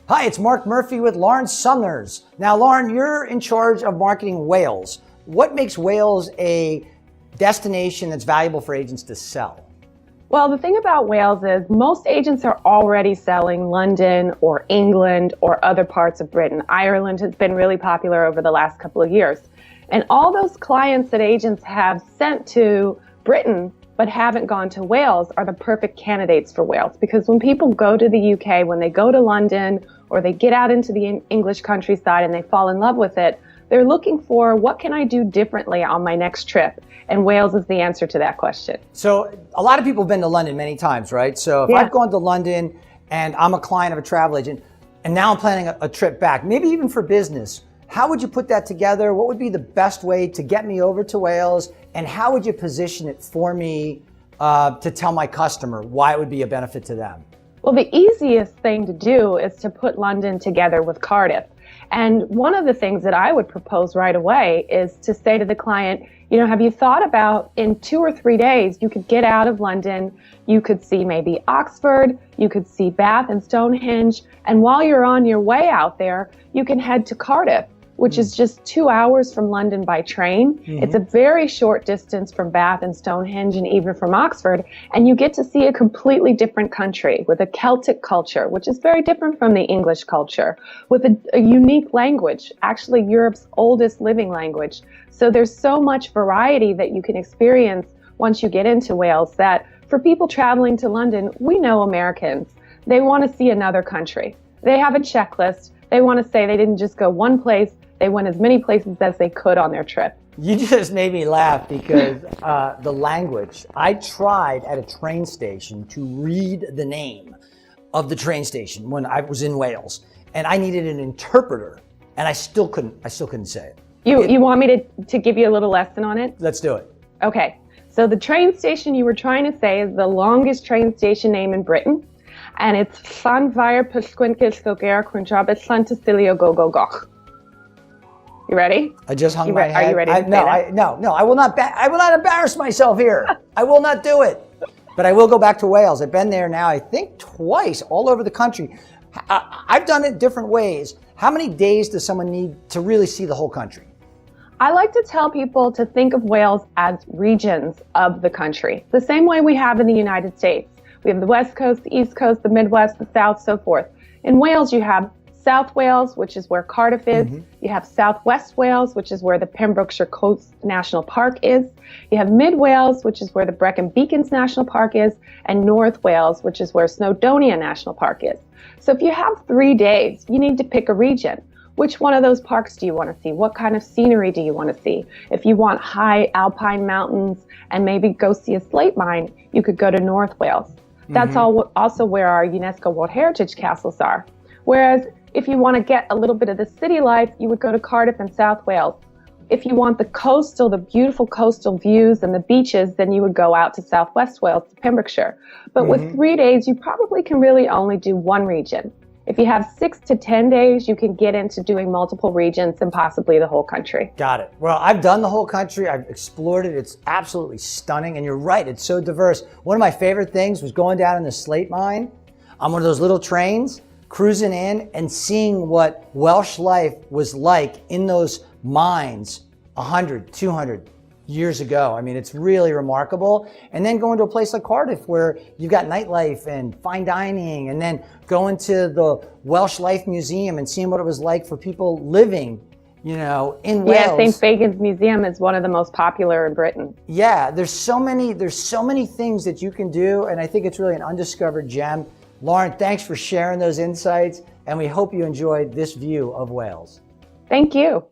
Hi, it's Mark Murphy with Lauren Summers. Now, Lauren, you're in charge of marketing Wales. What makes Wales a destination that's valuable for agents to sell? Well, the thing about Wales is most agents are already selling London or England or other parts of Britain. Ireland has been really popular over the last couple of years. And all those clients that agents have sent to Britain but haven't gone to Wales are the perfect candidates for Wales, because when people go to the UK, when they go to London or they get out into the English countryside and they fall in love with it, they're looking for, what can I do differently on my next trip? And Wales is the answer to that question. So a lot of people have been to London many times, right? So if I've gone to London and I'm a client of a travel agent and now I'm planning a trip back, maybe even for business, how would you put that together? What would be the best way to get me over to Wales? And how would you position it for me to tell my customer why it would be a benefit to them? Well, the easiest thing to do is to put London together with Cardiff. And one of the things that I would propose right away is to say to the client, you know, have you thought about in 2 or 3 days, you could get out of London, you could see maybe Oxford, you could see Bath and Stonehenge, and while you're on your way out there, you can head to Cardiff, which is just 2 hours from London by train. It's a very short distance from Bath and Stonehenge and even from Oxford. And you get to see a completely different country with a Celtic culture, which is very different from the English culture, with a unique language, actually Europe's oldest living language. So there's so much variety that you can experience once you get into Wales that for people traveling to London, we know Americans, they want to see another country. They have a checklist. They want to say they didn't just go one place, they went as many places as they could on their trip. You just made me laugh because the language. I tried at a train station to read the name of the train station when I was in Wales, and I needed an interpreter, and I still couldn't say it. You want me to give you a little lesson on it? Let's do it. Okay, so the train station you were trying to say is the longest train station name in Britain, and it's Llanfair Pysgwyngyll Lloger Crwnjob Llantysilio Go Go Goch. You ready? I just hung my head. Are you ready to say that? No, I will not embarrass myself here. I will not do it. But I will go back to Wales. I've been there now, I think twice, all over the country. I've done it different ways. How many days does someone need to really see the whole country? I like to tell people to think of Wales as regions of the country, the same way we have in the United States. We have the West Coast, the East Coast, the Midwest, the South, so forth. In Wales, you have South Wales, which is where Cardiff is. You have Southwest Wales, which is where the Pembrokeshire Coast National Park is. You have Mid Wales, which is where the Brecon Beacons National Park is, and North Wales, which is where Snowdonia National Park is. So if you have 3 days, you need to pick a region. Which one of those parks do you want to see? What kind of scenery do you want to see? If you want high alpine mountains and maybe go see a slate mine, you could go to North Wales. That's also where our UNESCO World Heritage castles are. Whereas if you want to get a little bit of the city life, you would go to Cardiff and South Wales. If you want the beautiful coastal views and the beaches, then you would go out to Southwest Wales, to Pembrokeshire. But with 3 days, you probably can really only do one region. If you have 6 to 10 days, you can get into doing multiple regions and possibly the whole country. Got it. Well, I've done the whole country. I've explored it. It's absolutely stunning. And you're right, it's so diverse. One of my favorite things was going down in the slate mine on one of those little trains, cruising in and seeing what Welsh life was like in those mines 100, 200 years ago. I mean, it's really remarkable. And then going to a place like Cardiff where you've got nightlife and fine dining, and then going to the Welsh Life Museum and seeing what it was like for people living, you know, in Wales. Yeah, St. Fagan's Museum is one of the most popular in Britain. Yeah, there's so many things that you can do, and I think it's really an undiscovered gem. Lauren, thanks for sharing those insights, and we hope you enjoyed this view of Wales. Thank you.